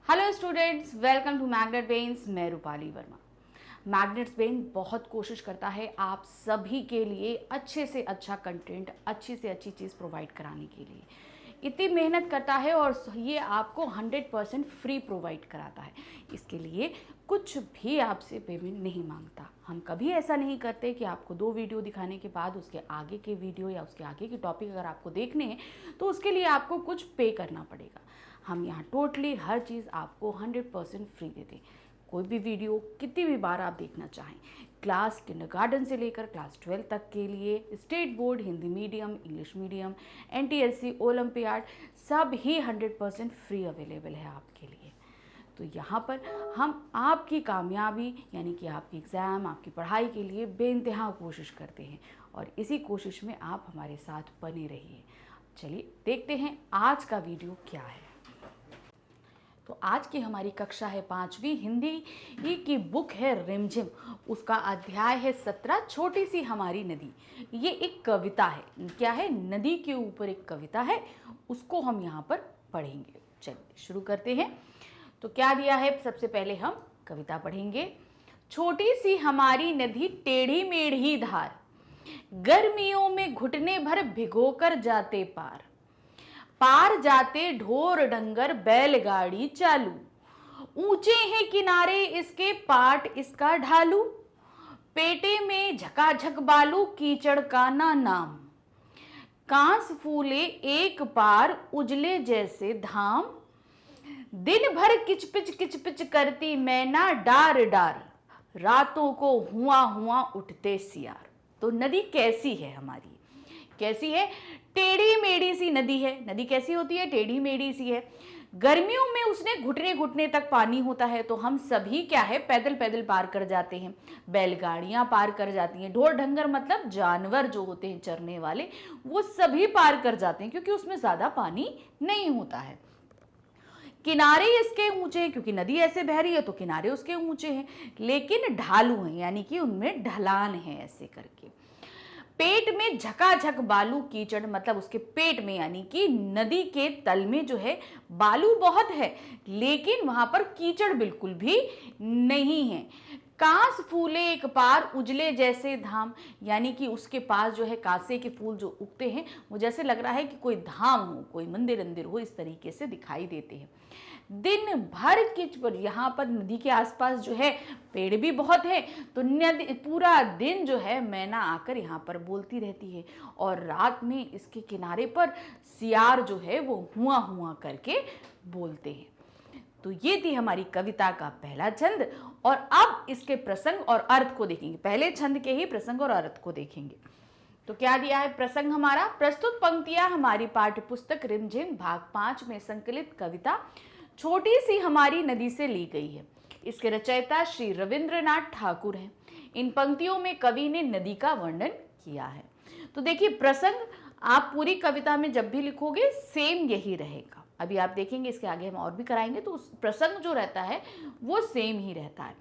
Hello students, welcome to Magnet Brains. मैं Rupali Verma. Magnets brain बहुत कोशिश करता है आप सभी के लिए अच्छे से अच्छा कंटेंट, अच्छी से अच्छी चीज़ प्रोवाइड कराने के लिए। इतनी मेहनत करता है और ये आपको 100% फ्री प्रोवाइड कराता है। इसके लिए कुछ भी आपसे पेमेंट नहीं मांगता। हम कभी ऐसा नहीं करते कि आपको 2 वीडियो दिखाने के बाद उसके आगे के वीडियो या उसके आगे के टॉपिक अगर आपको देखने हैं तो उसके लिए आपको कुछ पे करना पड़ेगा। हम यहाँ टोटली हर चीज़ आपको 100% फ्री देते हैं। कोई भी वीडियो कितनी भी बार आप देखना चाहें, क्लास किंडरगार्टन से लेकर क्लास 12 तक के लिए, state board, Hindi medium, English medium, NTSC, olympiad, सब ही 100% फ्री अवेलेबल है आपके लिए। तो यहाँ पर हम आपकी कामयाबी यानी कि आपकी एग्ज़ाम, आपकी पढ़ाई के लिए बेइंतहा कोशिश करते हैं और इसी कोशिश में आप हमारे साथ बने रहिए। चलिए देखते हैं आज का वीडियो क्या है। तो आज की हमारी कक्षा है 5वीं हिंदी की बुक है रिमझिम। उसका अध्याय है 17, छोटी सी हमारी नदी। ये एक कविता है। क्या है? नदी के ऊपर एक कविता है, उसको हम यहाँ पर पढ़ेंगे। चलिए शुरू करते हैं। तो क्या दिया है, सबसे पहले हम कविता पढ़ेंगे। छोटी सी हमारी नदी टेढ़ी मेढ़ी धार, गर्मियों में घुटने भर भिगोकर जाते पार। पार जाते ढोर डंगर बैलगाड़ी चालू, ऊंचे हैं किनारे इसके पाट इसका ढालू। पेटे में झकाझक बालू कीचड़ का ना नाम, कांस फूले एक पार उजले जैसे धाम। दिन भर किचपिच करती मैना डार डार, रातों को हुआ हुआ उठते सियार। तो नदी कैसी है हमारी? कैसी है? टेढ़ी मेढ़ी सी नदी है। नदी कैसी होती है? टेढ़ी मेढ़ी सी है। गर्मियों में उसने घुटने घुटने तक पानी होता है, तो हम सभी क्या है, पैदल पैदल पार कर जाते हैं। बैलगाड़ियां पार कर जाती हैं। ढोर ढंगर मतलब जानवर जो होते हैं चरने वाले, वो सभी पार कर जाते हैं क्योंकि उसमें ज्यादा पानी नहीं होता है। किनारे इसके ऊंचे हैं क्योंकि नदी ऐसे बह रही है तो किनारे उसके ऊंचे हैं, लेकिन ढालू हैं यानी कि उनमें ढलान है ऐसे करके। पेट में झकाझक बालू कीचड़ मतलब उसके पेट में यानी कि नदी के तल में जो है बालू बहुत है, लेकिन वहां पर कीचड़ बिल्कुल भी नहीं है। कांस फूले एक पार उजले जैसे धाम, यानी कि उसके पास जो है कांसे के फूल जो उगते हैं वो जैसे लग रहा है कि कोई धाम हो, कोई मंदिर अंदिर हो, इस तरीके से दिखाई देते हैं। दिन भर पर यहाँ पर नदी के आसपास जो है पेड़ भी बहुत है, तो नदी पूरा दिन जो है मैना आकर यहाँ पर बोलती रहती है और रात में इसके किनारे पर सियार जो है वो हुआ हुआ करके बोलते हैं। तो ये थी हमारी कविता का पहला छंद और अब इसके प्रसंग और अर्थ को देखेंगे। पहले छंद के ही प्रसंग और अर्थ को देखेंगे। तो क्या दिया है प्रसंग हमारा? प्रस्तुत पंक्तियां हमारी पाठ्य पुस्तक रिमझिम भाग 5 में संकलित कविता छोटी सी हमारी नदी से ली गई है। इसके रचयिता श्री रविंद्रनाथ ठाकुर हैं। इन पंक्तियों में कवि ने नदी का वर्णन किया है। तो देखिए, प्रसंग आप पूरी कविता में जब भी लिखोगे सेम यही रहेगा। अभी आप देखेंगे, इसके आगे हम और भी कराएंगे, तो उस प्रसंग जो रहता है वो सेम ही रहता है।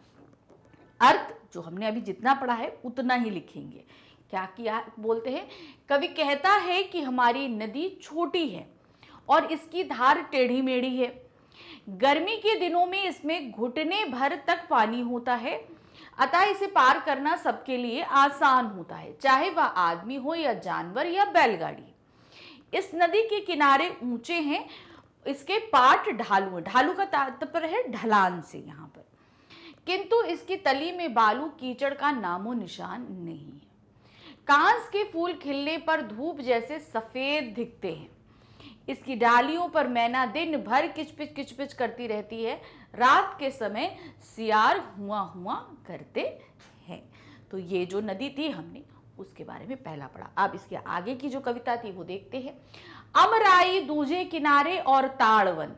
अर्थ जो हमने अभी जितना पढ़ा है उतना ही लिखेंगे। क्या किया बोलते हैं? कवि कहता है कि हमारी नदी छोटी है और इसकी धार टेढ़ी मेढ़ी है। गर्मी के दिनों में इसमें घुटने भर तक पानी होता है, अतः इसे पार करना सबके लिए आसान होता है, चाहे वह आदमी हो या जानवर या बैलगाड़ी। इस नदी के किनारे ऊंचे हैं, इसके पाट ढालू है। ढालू का तात्पर्य है ढलान से यहाँ पर, किंतु इसकी तली में बालू कीचड़ का नामो निशान नहीं है। कांस के फूल खिलने पर धूप जैसे सफेद दिखते हैं। इसकी डालियों पर मैना दिन भर किचपिच करती रहती है, रात के समय सियार हुआ हुआ करते हैं। तो ये जो नदी थी हमने उसके बारे में पहला पढ़ा। अब इसके आगे की जो कविता थी वो देखते हैं। अमराई दूजे किनारे और ताड़वन,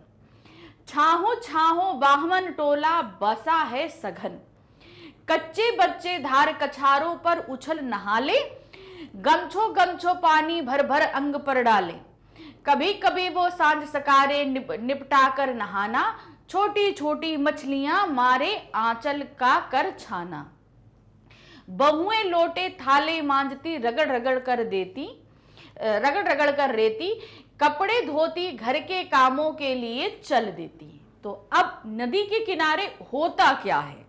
छाहो छाहो बाहमन टोला बसा है सघन। कच्चे बच्चे धार कछारों पर उछल नहाले, गमछो गमछो पानी भर भर अंग पर डाले। कभी कभी वो सांझ सकारे निपटा कर नहाना, छोटी छोटी मछलियां मारे आंचल का कर छाना। बहुएं लोटे थाले मांजती रगड़ रगड़ कर रेती, कपड़े धोती घर के कामों के लिए चल देती। तो अब नदी के किनारे होता क्या है,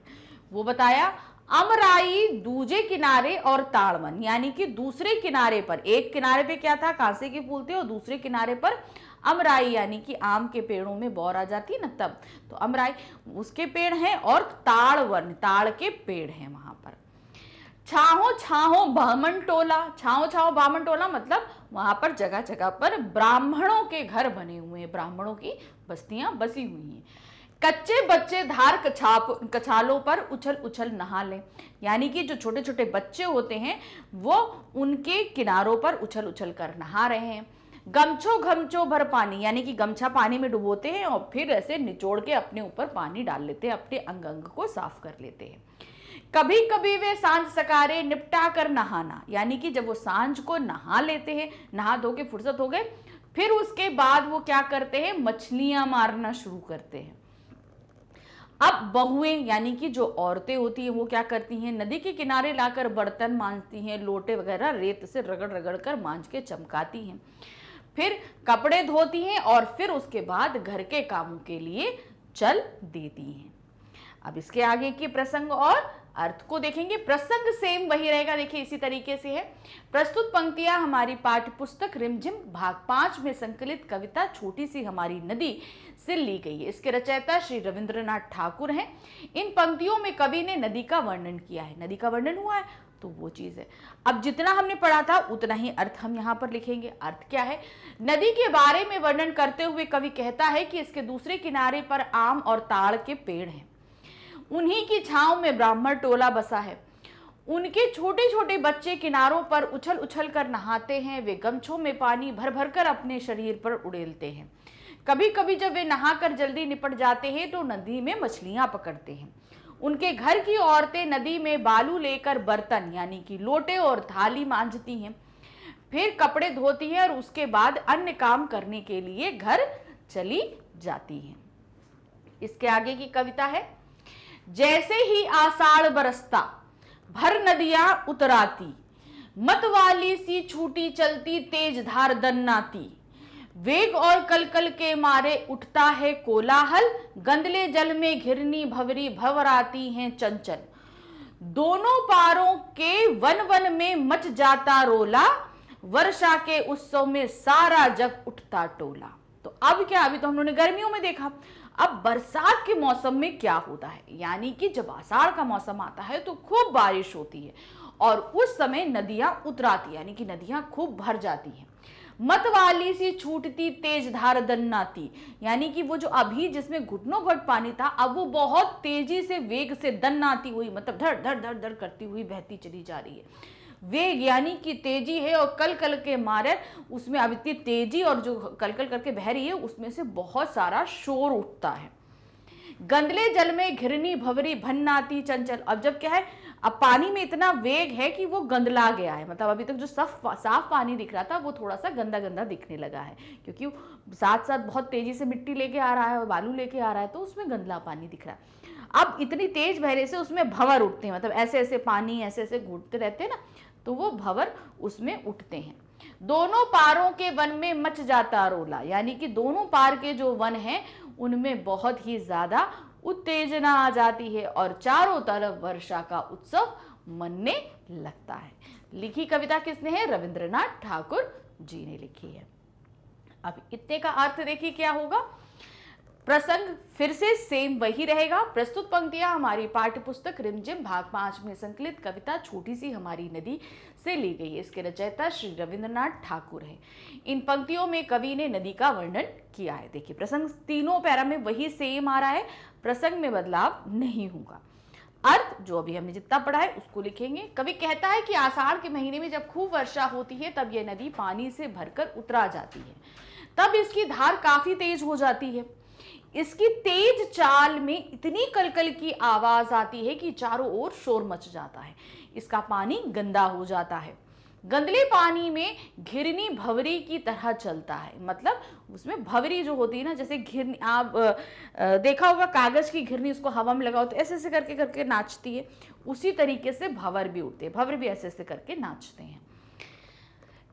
वो बताया। अमराई दूजे किनारे और ताड़वन, यानी कि दूसरे किनारे पर, एक किनारे पे क्या था, कांसे के फूल थे, और दूसरे किनारे पर अमराई यानी कि आम के पेड़ों में बौर आ जाती है ना, तब तो अमराई उसके पेड़ हैं, और ताड़वन ताड़ के पेड़ हैं वहां पर। छाहो छाहो बामन टोला, छाहो छाहो बामन टोला मतलब वहां पर जगह जगह पर ब्राह्मणों के घर बने हुए हैं, ब्राह्मणों की बस्तियां बसी हुई हैं। कच्चे बच्चे धार कछालों पर उछल उछल नहा लें, यानी कि जो छोटे छोटे बच्चे होते हैं वो उनके किनारों पर उछल उछल कर नहा रहे हैं। गमछो गमछो भर पानी, यानी कि गमछा पानी में डुबोते हैं और फिर ऐसे निचोड़ के अपने ऊपर पानी डाल लेते हैं, अपने अंग अंग को साफ कर लेते हैं। कभी कभी वे सांझ सकारे निपटा कर नहाना, यानी कि जब वो सांझ को नहा लेते हैं, नहा धो के फुर्सत हो गए, फिर उसके बाद वो क्या करते हैं, मछलियां मारना शुरू करते हैं। अब बहुएं यानी कि जो औरतें होती हैं वो क्या करती हैं, नदी के किनारे लाकर बर्तन मांजती हैं, लोटे वगैरह रेत से रगड़ रगड़ कर मांज के चमकाती हैं, फिर कपड़े धोती हैं और फिर उसके बाद घर के कामों के लिए चल देती हैं। अब इसके आगे की प्रसंग और अर्थ को देखेंगे। प्रसंग सेम वही रहेगा, देखिए इसी तरीके से है। प्रस्तुत पंक्तियां हमारी पाठ्य पुस्तक रिमझिम भाग 5 में संकलित कविता छोटी सी हमारी नदी से ली गई है। इसके रचयिता श्री रविंद्रनाथ ठाकुर हैं। इन पंक्तियों में कवि ने नदी का वर्णन किया है, नदी का वर्णन हुआ है तो वो चीज है। अब जितना हमने पढ़ा था उतना ही अर्थ हम यहाँ पर लिखेंगे। अर्थ क्या है, नदी के बारे में वर्णन करते हुए कवि कहता है कि इसके दूसरे किनारे पर आम और ताड़ के पेड़ हैं, उन्हीं की छांव में ब्राह्मण टोला बसा है, उनके छोटे छोटे बच्चे किनारों पर उछल उछल कर नहाते हैं, वे गमछों में पानी भर भर कर अपने शरीर पर उड़ेलते हैं। कभी कभी जब वे नहाकर जल्दी निपट जाते हैं तो नदी में मछलियां पकड़ते हैं। उनके घर की औरतें नदी में बालू लेकर बर्तन यानी कि लोटे और थाली मांजती हैं, फिर कपड़े धोती हैं और उसके बाद अन्य काम करने के लिए घर चली जाती हैं। इसके आगे की कविता है। जैसे ही आषाढ़ बरसता भर नदियां उतराती, मत वाली सी छूटी चलती तेज धार दन्नाती, वेग और कलकल के मारे उठता है कोलाहल, गंदले जल में घिरनी भंवरी भंवराती हैं चंचल, दोनों पारों के वन वन में मच जाता रोला, वर्षा के उत्सव में सारा जग उठता टोला। तो अब क्या, अभी तो हम लोगों ने गर्मियों में देखा, अब बरसात के मौसम में क्या होता है, यानी कि जब आषाढ़ का मौसम आता है तो खूब बारिश होती है और उस समय नदियां उतराती यानी कि नदियां खूब भर जाती हैं। मत वाली सी छूटती तेज धार दन्नाती, यानी कि वो जो अभी जिसमें घुटनों घुट पानी था अब वो बहुत तेजी से वेग से दन्नाती हुई मतलब धड़ धड़ धड़ धड़ करती हुई बहती चली जा रही है। वेग यानी कि तेजी है और कल कल के मारे उसमें अब इतनी तेजी और जो कल कल करके बह रही है उसमें से बहुत सारा शोर उठता है। गंदले जल में घिरनी भंवरी भन्नाती चंचल, अब जब क्या है, अब पानी में इतना वेग है कि वो गंदला गया है, मतलब अभी तक जो साफ पानी दिख रहा था वो थोड़ा सा गंदा गंदा दिखने लगा है, क्योंकि साथ साथ बहुत तेजी से मिट्टी लेके आ रहा है और बालू लेके आ रहा है तो उसमें गंदला पानी दिख रहा है। अब इतनी तेज बहने से उसमें भंवर उठते हैं, मतलब ऐसे ऐसे पानी ऐसे ऐसे घूटते रहते हैं ना, तो वो भंवर उसमें उठते हैं। दोनों पारों के वन में मच जाता रोला, यानी कि दोनों पार के जो वन हैं उनमें बहुत ही ज्यादा उत्तेजना आ जाती है और चारों तरफ वर्षा का उत्सव मनने लगता है। लिखी कविता किसने है, रविंद्रनाथ ठाकुर जी ने लिखी है। अब इतने का अर्थ देखिए क्या होगा। प्रसंग फिर से सेम वही रहेगा। प्रस्तुत पंक्तियां हमारी पाठ्य पुस्तक रिमझिम भाग 5 में संकलित कविता छोटी सी हमारी नदी से ली गई है। इसके रचयिता श्री रविंद्रनाथ ठाकुर हैं। इन पंक्तियों में कवि ने नदी का वर्णन किया है। देखिए प्रसंग तीनों पैरा में वही सेम आ रहा है, प्रसंग में बदलाव नहीं होगा। अर्थ जो अभी हमने जितना पढ़ा है उसको लिखेंगे। कवि कहता है कि आषाढ़ के महीने में जब खूब वर्षा होती है तब यह नदी पानी से भरकर उतरा जाती है, तब इसकी धार काफी तेज हो जाती है। इसकी तेज चाल में इतनी कलकल की आवाज आती है कि चारों ओर शोर मच जाता है। इसका पानी गंदा हो जाता है, गंदले पानी में घिरनी भंवरी की तरह चलता है, मतलब उसमें भंवरी जो होती है ना, जैसे घिरनी आप देखा होगा कागज की घिरनी, उसको हवा में लगाओ तो ऐसे ऐसे करके करके नाचती है, उसी तरीके से भंवर भी उठते हैं, भंवर भी ऐसे ऐसे करके नाचते हैं।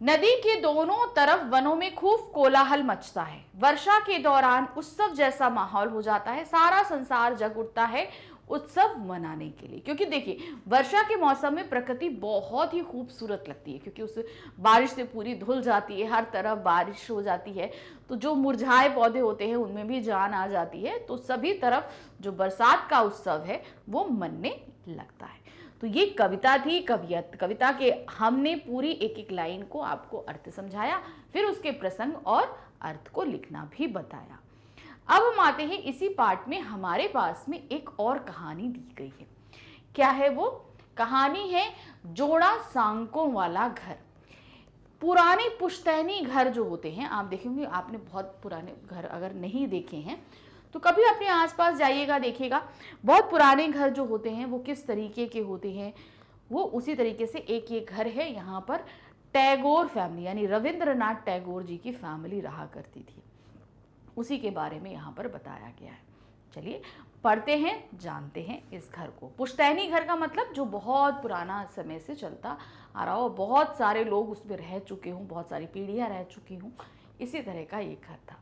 नदी के दोनों तरफ वनों में खूब कोलाहल मचता है। वर्षा के दौरान उत्सव जैसा माहौल हो जाता है। सारा संसार जग उठता है उत्सव मनाने के लिए, क्योंकि देखिए वर्षा के मौसम में प्रकृति बहुत ही खूबसूरत लगती है, क्योंकि उस बारिश से पूरी धुल जाती है, हर तरफ बारिश हो जाती है, तो जो मुरझाए पौधे होते हैं उनमें भी जान आ जाती है। तो सभी तरफ जो बरसात का उत्सव है वो मनने लगता है। तो ये कविता थी। कविता के हमने पूरी एक एक लाइन को आपको अर्थ समझाया, फिर उसके प्रसंग और अर्थ को लिखना भी बताया। अब हम आते हैं इसी पार्ट में, हमारे पास में एक और कहानी दी गई है। क्या है वो कहानी? है जोड़ा सांकों वाला घर। पुराने पुश्तैनी घर जो होते हैं, आप देखेंगे, आपने बहुत पुराने घर अगर नहीं देखे हैं तो कभी अपने आसपास जाइएगा, देखिएगा बहुत पुराने घर जो होते हैं वो किस तरीके के होते हैं। वो उसी तरीके से एक ये घर है। यहाँ पर टैगोर फैमिली यानी रविंद्रनाथ टैगोर जी की फैमिली रहा करती थी, उसी के बारे में यहाँ पर बताया गया है। चलिए पढ़ते हैं, जानते हैं इस घर को। पुश्तैनी घर का मतलब जो बहुत पुराना समय से चलता आ रहा हो, बहुत सारे लोग उसमें रह चुके हों, बहुत सारी पीढ़ियाँ रह चुकी हों, इसी तरह का ये घर था।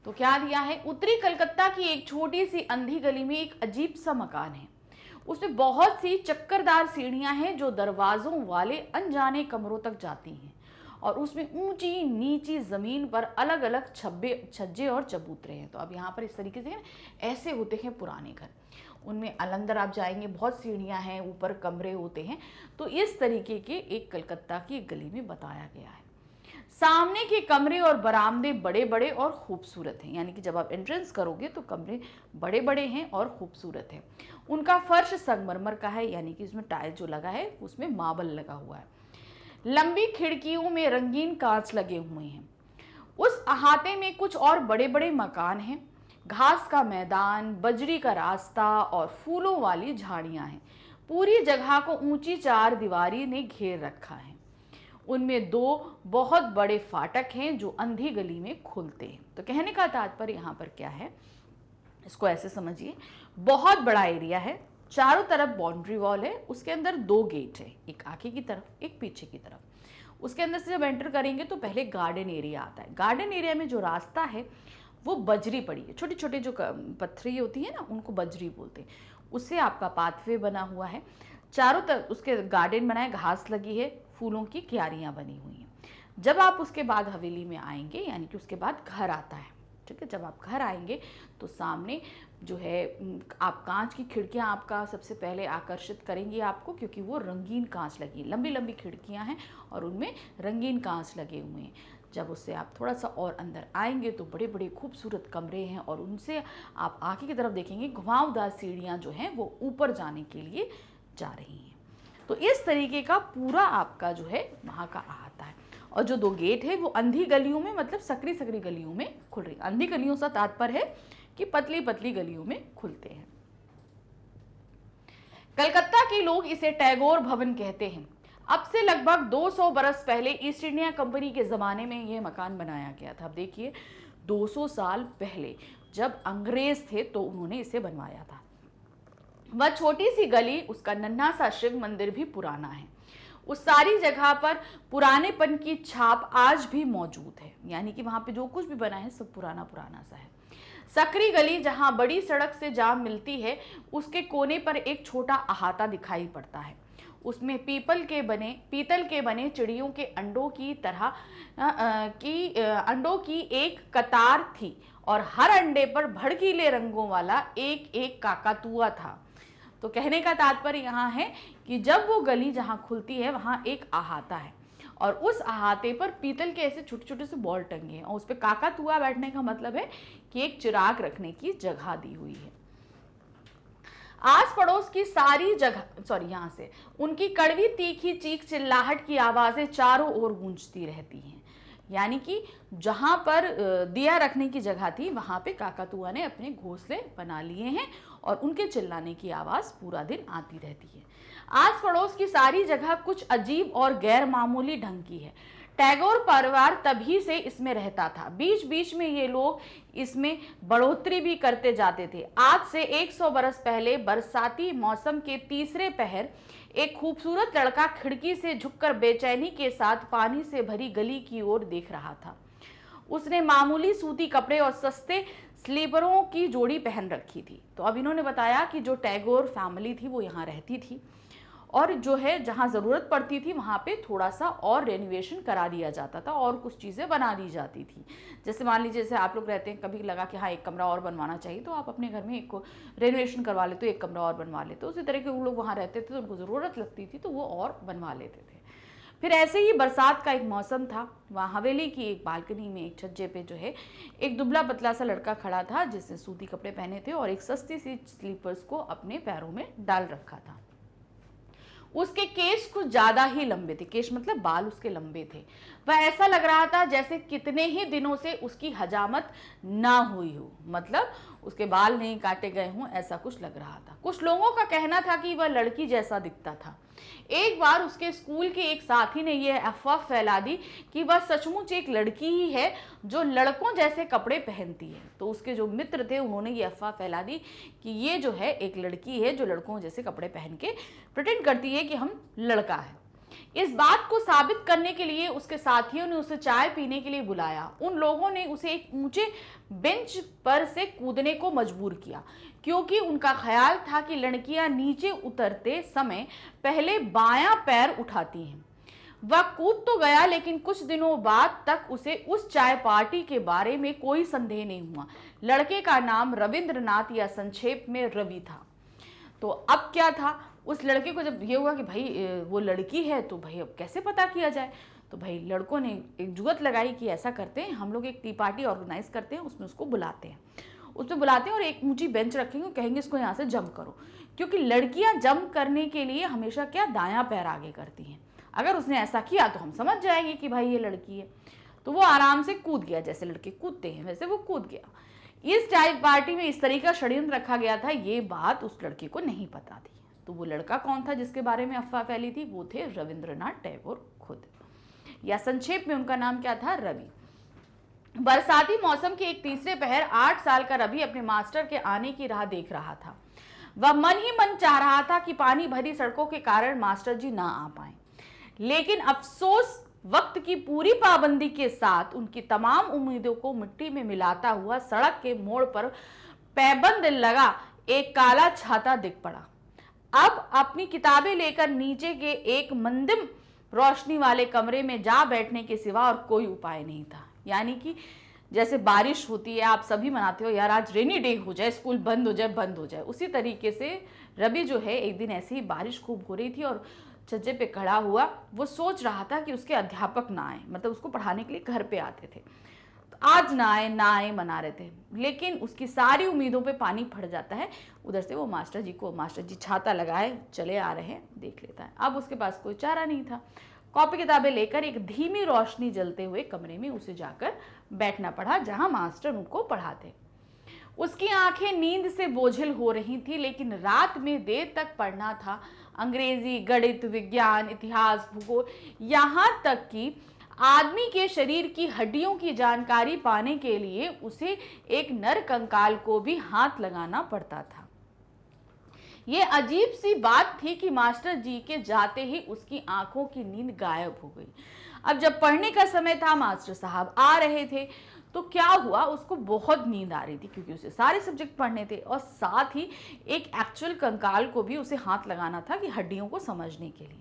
तो क्या दिया है? उत्तरी कलकत्ता की एक छोटी सी अंधी गली में एक अजीब सा मकान है। उसमें बहुत सी चक्करदार सीढ़ियां हैं जो दरवाजों वाले अनजाने कमरों तक जाती हैं, और उसमें ऊंची नीची जमीन पर अलग अलग छज्जे और चबूतरे हैं। तो अब यहाँ पर इस तरीके से ऐसे होते हैं पुराने घर, उनमें अंदर आप जाएंगे बहुत सीढ़ियां हैं, ऊपर कमरे होते हैं। तो इस तरीके के एक कलकत्ता की एक गली में बताया गया है। सामने के कमरे और बरामदे बड़े बड़े और खूबसूरत हैं, यानी कि जब आप एंट्रेंस करोगे तो कमरे बड़े बड़े हैं और खूबसूरत है। उनका फर्श संगमरमर का है, यानी कि उसमें टाइल जो लगा है उसमें मार्बल लगा हुआ है। लंबी खिड़कियों में रंगीन कांच लगे हुए हैं। उस अहाते में कुछ और बड़े बड़े मकान हैं। घास का मैदान, बजरी का रास्ता और फूलों वाली झाड़ियां हैं। पूरी जगह को ऊंची चार दीवारी ने घेर रखा है। उनमें दो बहुत बड़े फाटक हैं जो अंधी गली में खुलते हैं। तो कहने का तात्पर्य यहाँ पर क्या है, इसको ऐसे समझिए, बहुत बड़ा एरिया है, चारों तरफ बाउंड्री वॉल है, उसके अंदर दो गेट है, एक आगे की तरफ एक पीछे की तरफ। उसके अंदर से जब एंटर करेंगे तो पहले गार्डन एरिया आता है। गार्डन एरिया में जो रास्ता है वो बजरी पड़ी है, छोटी छोटी जो पत्थरी होती है ना उनको बजरी बोलते हैं, उससे आपका पाथवे बना हुआ है। चारों तरफ उसके गार्डन बना है, घास लगी है, फूलों की क्यारियां बनी हुई हैं। जब आप उसके बाद हवेली में आएंगे, यानी कि उसके बाद घर आता है, ठीक है, जब आप घर आएंगे तो सामने जो है आप कांच की खिड़कियां आपका सबसे पहले आकर्षित करेंगी आपको, क्योंकि वो रंगीन कांच लगी, लंबी लंबी खिड़कियां हैं और उनमें रंगीन कांच लगे हुए हैं। जब उससे आप थोड़ा सा और अंदर आएंगे तो बड़े बड़े खूबसूरत कमरे हैं, और उनसे आप आगे की तरफ देखेंगे घुमावदार सीढ़ियाँ जो हैं वो ऊपर जाने के लिए जा रही हैं। तो इस तरीके का पूरा आपका जो है वहाँ का आता है। और जो दो गेट है वो अंधी गलियों में, मतलब सकरी सकरी गलियों में खुल रही। अंधी गलियों से तात्पर्य है कि पतली पतली गलियों में खुलते हैं। कलकत्ता के लोग इसे टैगोर भवन कहते हैं। अब से लगभग 200 बरस पहले ईस्ट इंडिया कंपनी के ज़माने में यह मकान बनाया गया था। अब देखिए 200 साल पहले जब अंग्रेज थे तो उन्होंने इसे बनवाया था। वह छोटी सी गली, उसका नन्हा सा शिव मंदिर भी पुराना है। उस सारी जगह पर पुरानेपन की छाप आज भी मौजूद है, यानी कि वहाँ पे जो कुछ भी बना है सब पुराना पुराना सा है। सकरी गली जहाँ बड़ी सड़क से जा मिलती है, उसके कोने पर एक छोटा अहाता दिखाई पड़ता है। उसमें पीतल के बने चिड़ियों के अंडों की तरह अंडों की एक कतार थी, और हर अंडे पर भड़कीले रंगों वाला एक एक काकातुआ था। तो कहने का तात्पर्य यहाँ है कि जब वो गली जहाँ खुलती है वहाँ एक अहाता है, और उस अहाते पर पीतल के ऐसे छोटे छोटे से बॉल टंगे हैं, और उस पर काकातुआ बैठने का मतलब है कि एक चिराग रखने की जगह दी हुई है। आस पड़ोस की सारी जगह यहाँ से उनकी कड़वी तीखी चीख चिल्लाहट की आवाजें चारों ओर गूंजती रहती हैं। यानी कि जहाँ पर दिया रखने की जगह थी वहाँ पे काकातुआ ने अपने घोंसले बना लिए हैं, और उनके चिल्लाने की आवाज़ पूरा दिन आती रहती है। आस पड़ोस की सारी जगह कुछ अजीब और गैर मामूली ढंग की है। टैगोर परिवार तभी से इसमें रहता था। बीच बीच में ये लोग इसमें बढ़ोतरी भी करते जाते थे। आज से 100 बरस पहले बरसाती मौसम के तीसरे पहर एक खूबसूरत लड़का खिड़की से झुककर बेचैनी के साथ पानी से भरी गली की ओर देख रहा था। उसने मामूली सूती कपड़े और सस्ते स्लीपरों की जोड़ी पहन रखी थी। तो अब इन्होंने बताया कि जो टैगोर फैमिली थी वो यहाँ रहती थी और जो है जहाँ ज़रूरत पड़ती थी वहाँ पे थोड़ा सा और रेनोवेशन करा दिया जाता था और कुछ चीज़ें बना दी जाती थी। जैसे मान लीजिए जैसे आप लोग रहते हैं, कभी लगा कि हाँ एक कमरा और बनवाना चाहिए तो आप अपने घर में एक रेनोवेशन करवा लेते हो, एक कमरा और बनवा लेते हो। उसी तरह के वो लोग वहाँ रहते थे तो उनको ज़रूरत लगती थी तो वो और बनवा लेते थे। फिर ऐसे ही बरसात का एक मौसम था। वहाँ हवेली की एक बालकनी में एक छज्जे पे जो है एक दुबला पतला सा लड़का खड़ा था जिसने सूती कपड़े पहने थे और एक सस्ती सी स्लीपर्स को अपने पैरों में डाल रखा था। उसके केश कुछ ज्यादा ही लंबे थे, केश मतलब बाल उसके लंबे थे। वह ऐसा लग रहा था जैसे कितने ही दिनों से उसकी हजामत ना हुई हो, मतलब उसके बाल नहीं काटे गए हों, ऐसा कुछ लग रहा था। कुछ लोगों का कहना था कि वह लड़की जैसा दिखता था। एक बार उसके स्कूल के एक साथी ने यह अफवाह फैला दी कि वह सचमुच एक लड़की ही है जो लड़कों जैसे कपड़े पहनती है। तो उसके जो मित्र थे उन्होंने ये अफवाह फैला दी कि ये जो है एक लड़की है जो लड़कों जैसे कपड़े पहन के प्रिटेंड करती है कि हम लड़का है। इस बात को साबित करने के लिए उसके साथियों ने उसे चाय पीने के लिए बुलाया। उन लोगों ने उसे एक ऊंचे बेंच पर से कूदने को मजबूर किया क्योंकि उनका ख्याल था कि लड़कियां नीचे उतरते समय पहले बायां पैर उठाती हैं। वह कूद तो गया लेकिन कुछ दिनों बाद तक उसे उस चाय पार्टी के बारे में कोई संदेह नहीं हुआ। लड़के का नाम रविंद्रनाथ या संक्षेप में रवि था। तो अब क्या था, उस लड़के को जब ये हुआ कि भाई वो लड़की है तो भाई अब कैसे पता किया जाए, तो भाई लड़कों ने एक जुगत लगाई कि ऐसा करते हैं हम लोग एक टी पार्टी ऑर्गेनाइज करते हैं, उसमें उसको बुलाते हैं, उसमें बुलाते हैं और एक ऊंची बेंच रखेंगे, कहेंगे इसको यहाँ से जंप करो, क्योंकि लड़कियां जंप करने के लिए हमेशा क्या दायां पैर आगे करती हैं। अगर उसने ऐसा किया तो हम समझ जाएंगे कि भाई ये लड़की है। तो वो आराम से कूद गया, जैसे लड़के कूदते हैं वैसे वो कूद गया। इस चाय पार्टी में इस तरीके का षड्यंत्र रखा गया था, ये बात उस लड़के को नहीं पता थी। तो वो लड़का कौन था जिसके बारे में अफवाह फैली थी, वो थे रविंद्रनाथ टैगोर खुद, या संक्षेप में उनका नाम क्या था, रवि। बरसाती मौसम के एक तीसरे पहर 8 साल का रवि अपने मास्टर के आने की राह देख रहा था। वह मन ही मन चाह रहा था कि पानी भरी सड़कों के कारण मास्टर जी ना आ पाए, लेकिन अफसोस वक्त की पूरी पाबंदी के साथ उनकी तमाम उम्मीदों को मिट्टी में मिलाता हुआ सड़क के मोड़ पर पैबंद लगा एक काला छाता दिख पड़ा। अब अपनी किताबें लेकर नीचे के एक मंदिम रोशनी वाले कमरे में जा बैठने के सिवा और कोई उपाय नहीं था। यानी कि जैसे बारिश होती है, आप सभी मनाते हो यार आज रेनी डे हो जाए, स्कूल बंद हो जाए, उसी तरीके से रवि जो है एक दिन ऐसे ही बारिश खूब हो रही थी और छज्जे पे खड़ा हुआ वो सोच रहा था कि उसके अध्यापक ना आए, मतलब उसको पढ़ाने के लिए घर पे आते थे, तो आज ना आए मना रहे थे, लेकिन उसकी सारी उम्मीदों पे पानी फट जाता है। उधर से वो मास्टर जी छाता लगाए चले आ रहे हैं, देख लेता है। अब उसके पास कोई चारा नहीं था, कॉपी किताबें लेकर एक धीमी रोशनी जलते हुए कमरे में उसे जाकर बैठना पड़ा जहां मास्टर उनको पढ़ाते। उसकी आंखें नींद से बोझिल हो रही थी, लेकिन रात में देर तक पढ़ना था, अंग्रेजी, गणित, विज्ञान, इतिहास, भूगोल, यहाँ तक कि आदमी के शरीर की हड्डियों की जानकारी पाने के लिए उसे एक नर कंकाल को भी हाथ लगाना पड़ता था। ये अजीब सी बात थी कि मास्टर जी के जाते ही उसकी आंखों की नींद गायब हो गई। अब जब पढ़ने का समय था, मास्टर साहब आ रहे थे, तो क्या हुआ, उसको बहुत नींद आ रही थी क्योंकि उसे सारे सब्जेक्ट पढ़ने थे और साथ ही एक एक्चुअल कंकाल को भी उसे हाथ लगाना था कि हड्डियों को समझने के लिए।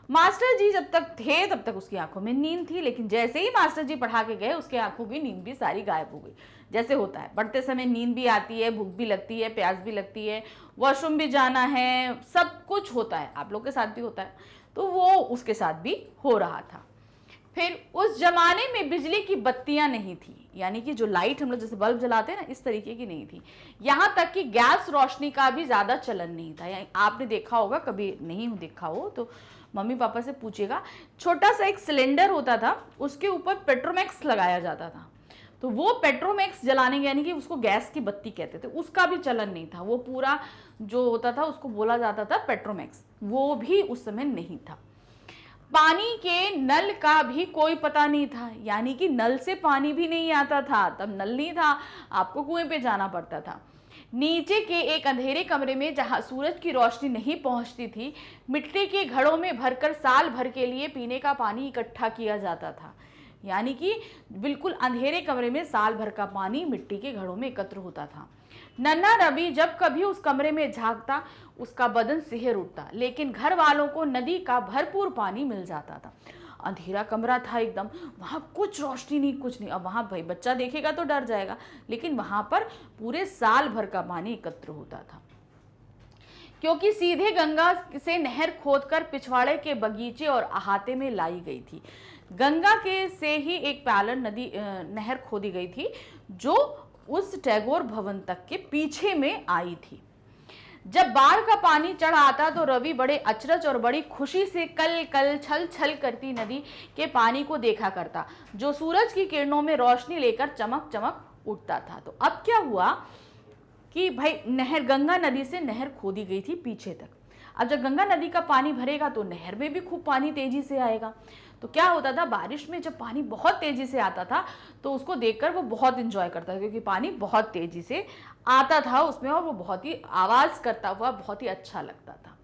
मास्टर जी जब तक थे तब तक उसकी आंखों में नींद थी, लेकिन जैसे ही मास्टर जी पढ़ा के गए उसकी आंखों की नींद भी सारी गायब हो गई। जैसे होता है पढ़ते समय नींद भी आती है, भूख भी लगती है, प्यास भी लगती है, वॉशरूम भी जाना है, सब कुछ होता है, आप लोग के साथ भी होता है, तो वो उसके साथ भी हो रहा था। फिर उस जमाने में बिजली की बत्तियां नहीं थी, यानी कि जो लाइट हम लोग जैसे बल्ब जलाते हैं ना, इस तरीके की नहीं थी। यहाँ तक कि गैस रोशनी का भी ज्यादा चलन नहीं था। यानी आपने देखा होगा, कभी नहीं देखा हो तो मम्मी पापा से पूछिएगा, छोटा सा एक सिलेंडर होता था, उसके ऊपर पेट्रोमैक्स लगाया जाता था, तो वो पेट्रोमैक्स जलाने यानी कि उसको गैस की बत्ती कहते थे, उसका भी चलन नहीं था। वो पूरा जो होता था उसको बोला जाता था पेट्रोमैक्स, वो भी उस समय नहीं था। पानी के नल का भी कोई पता नहीं था, यानी कि नल से पानी भी नहीं आता था, तब नल नहीं था, आपको कुएं पे जाना पड़ता था। नीचे के एक अंधेरे कमरे में जहां सूरज की रोशनी नहीं पहुंचती थी, मिट्टी के घड़ों में भरकर साल भर के लिए पीने का पानी इकट्ठा किया जाता था। यानी कि बिल्कुल अंधेरे कमरे में साल भर का पानी मिट्टी के घड़ों में एकत्र होता था। नन्हा रवि जब कभी उस कमरे में झांकता, उसका बदन सिहर उठता, लेकिन घर वालों को नदी का भरपूर पानी मिल जाता था। अंधेरा कमरा था एकदम, वहां कुछ रोशनी नहीं, कुछ नहीं। अब वहां भाई बच्चा देखेगा तो डर जाएगा, लेकिन वहां पर पूरे साल भर का पानी एकत्र होता था, क्योंकि सीधे गंगा से नहर खोदकर पिछवाड़े के बगीचे और अहाते में लाई गई थी। गंगा के से ही एक पैलन नदी नहर खोदी गई थी, जो उस टैगोर भवन तक के पीछे में आई थी। जब बाढ़ का पानी चढ़ आता तो रवि बड़े अचरज और बड़ी खुशी से कल कल छल छल करती नदी के पानी को देखा करता, जो सूरज की किरणों में रोशनी लेकर चमक चमक उठता था। तो अब क्या हुआ कि भाई नहर, गंगा नदी से नहर खोदी गई थी पीछे तक। अब जब गंगा नदी का पानी भरेगा तो नहर में भी खूब पानी तेजी से आएगा। तो क्या होता था, बारिश में जब पानी बहुत तेजी से आता था तो उसको देखकर वो बहुत इंजॉय करता था, क्योंकि पानी बहुत तेजी से आता था उसमें और वो बहुत ही आवाज करता हुआ बहुत ही अच्छा लगता था।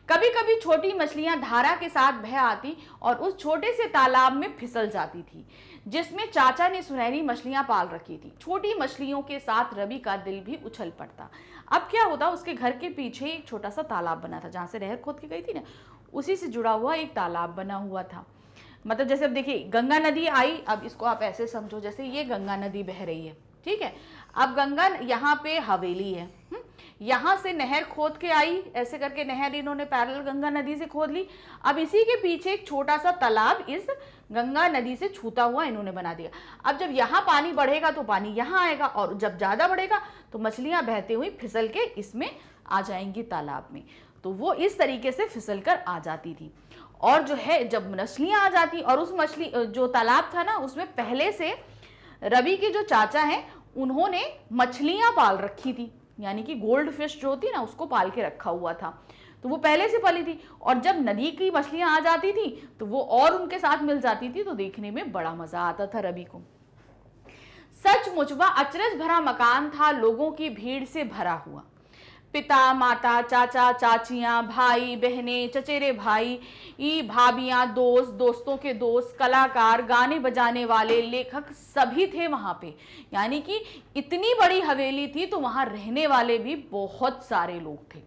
कभी कभी छोटी मछलियां धारा के साथ बह आती और उस छोटे से तालाब में फिसल जाती थी, जिसमें चाचा ने सुनहरी मछलियां पाल रखी थी। छोटी मछलियों के साथ रवि का दिल भी उछल पड़ता। अब क्या होता, उसके घर के पीछे एक छोटा सा तालाब बना था, जहां से नहर खोद के गई थी ना, उसी से जुड़ा हुआ एक तालाब बना हुआ था। मतलब जैसे अब देखिए गंगा नदी आई, अब इसको आप ऐसे समझो जैसे ये गंगा नदी बह रही है, ठीक है। अब गंगा यहाँ पे हवेली है, यहाँ से नहर खोद के आई, ऐसे करके नहर इन्होंने पैरेलल गंगा नदी से खोद ली। अब इसी के पीछे एक छोटा सा तालाब इस गंगा नदी से छूता हुआ इन्होंने बना दिया। अब जब यहाँ पानी बढ़ेगा तो पानी यहाँ आएगा, और जब ज्यादा बढ़ेगा तो मछलियां बहते हुए फिसल के इसमें आ जाएंगी तालाब में। तो वो इस तरीके से फिसल कर आ जाती थी। और जो है जब मछलियां आ जाती, और उस मछली जो तालाब था ना, उसमें पहले से रवि के जो चाचा हैं उन्होंने मछलियां पाल रखी थी, यानी कि गोल्ड फिश जो होती ना उसको पाल के रखा हुआ था। तो वो पहले से पली थी, और जब नदी की मछलियां आ जाती थी तो वो और उनके साथ मिल जाती थी, तो देखने में बड़ा मजा आता था रवि को। सचमुच वह अचरज भरा मकान था, लोगों की भीड़ से भरा हुआ। पिता माता, चाचा चाचियां, भाई बहनें, चचेरे भाई, भाभियां, दोस्त, दोस्तों के दोस्त, कलाकार, गाने बजाने वाले, लेखक सभी थे वहां पे। यानी कि इतनी बड़ी हवेली थी तो वहां रहने वाले भी बहुत सारे लोग थे।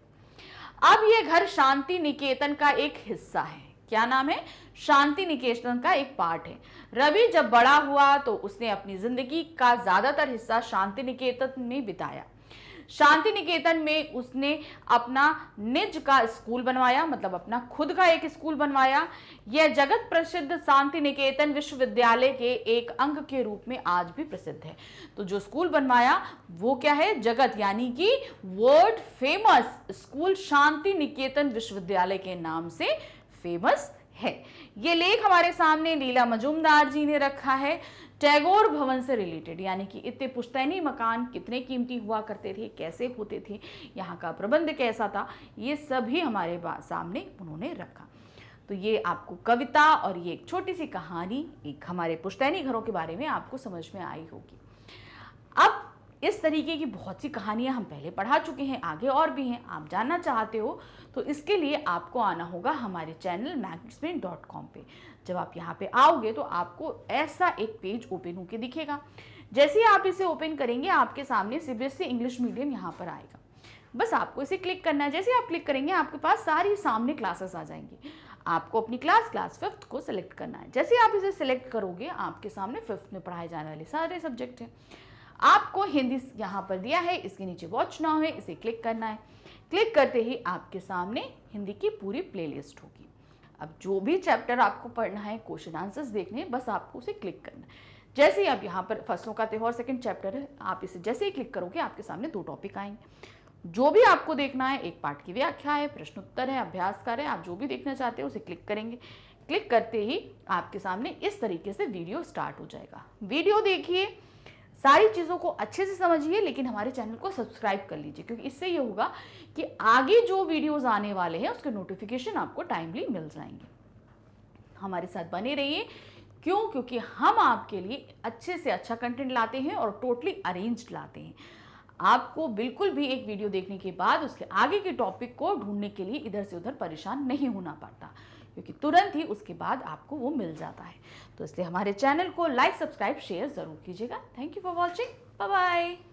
अब ये घर शांति निकेतन का एक हिस्सा है। क्या नाम है? शांति निकेतन का एक पार्ट है। रवि जब बड़ा हुआ तो उसने अपनी जिंदगी का ज्यादातर हिस्सा शांति निकेतन में बिताया। शांति निकेतन में उसने अपना निज का स्कूल बनवाया, मतलब अपना खुद का एक स्कूल बनवाया। यह जगत प्रसिद्ध शांति निकेतन विश्वविद्यालय के एक अंग के रूप में आज भी प्रसिद्ध है। तो जो स्कूल बनवाया वो क्या है? जगत, यानी कि world famous school Shanti Niketan विश्वविद्यालय के नाम से फेमस है। ये लेख हमारे सामने लीला मजूमदार जी ने रखा है, टैगोर भवन से रिलेटेड, यानी कि इतने पुश्तैनी मकान कितने कीमती हुआ करते थे, कैसे होते थे, यहाँ का प्रबंध कैसा था, ये सभी हमारे सामने उन्होंने रखा। तो ये आपको कविता और ये एक छोटी सी कहानी एक हमारे पुश्तैनी घरों के बारे में आपको समझ में आई होगी। अब इस तरीके की बहुत सी कहानियां हम पहले पढ़ा चुके हैं, आगे और भी हैं। आप जानना चाहते हो तो इसके लिए आपको आना होगा हमारे चैनल magnetspain.com पे। जब आप यहाँ पे आओगे तो आपको ऐसा एक पेज ओपन होके दिखेगा। जैसे ही आप इसे ओपन करेंगे आपके सामने सीबीएसई इंग्लिश मीडियम यहाँ पर आएगा। बस आपको इसे क्लिक करना है। जैसे आप क्लिक करेंगे आपके पास सारी सामने क्लासेस आ जाएंगी। आपको अपनी क्लास 5th को सिलेक्ट करना है। जैसे आप इसे सिलेक्ट करोगे आपके सामने 5th में पढ़ाए जाने वाले सारे सब्जेक्ट हैं। आपको हिंदी यहाँ पर दिया है, इसके नीचे वॉच नाउ है, इसे क्लिक करना है। क्लिक करते ही आपके सामने हिंदी की पूरी प्लेलिस्ट होगी। अब जो भी चैप्टर आपको पढ़ना है, क्वेश्चन आंसर्स देखने हैं, बस आपको उसे क्लिक करना है। जैसे ही आप यहाँ पर फसलों का त्योहार 2nd चैप्टर है, आप इसे जैसे ही क्लिक करोगे आपके सामने 2 टॉपिक आएंगे। जो भी आपको देखना है, एक पाठ की व्याख्या है, प्रश्न उत्तर है, अभ्यास कार्य है, आप जो भी देखना चाहते हो उसे क्लिक करेंगे। क्लिक करते ही आपके सामने इस तरीके से वीडियो स्टार्ट हो जाएगा। वीडियो देखिए, सारी चीज़ों को अच्छे से समझिए, लेकिन हमारे चैनल को सब्सक्राइब कर लीजिए, क्योंकि इससे ये होगा कि आगे जो वीडियोस आने वाले हैं उसके नोटिफिकेशन आपको टाइमली मिल जाएंगे। हमारे साथ बने रहिए। क्यों? क्योंकि हम आपके लिए अच्छे से अच्छा कंटेंट लाते हैं और टोटली अरेंज्ड लाते हैं। आपको बिल्कुल भी एक वीडियो देखने के बाद उसके आगे के टॉपिक को ढूंढने के लिए इधर से उधर परेशान नहीं होना पड़ता, क्योंकि तुरंत ही उसके बाद आपको वो मिल जाता है। तो इसलिए हमारे चैनल को लाइक, सब्सक्राइब, शेयर ज़रूर कीजिएगा। Thank you for watching. Bye bye.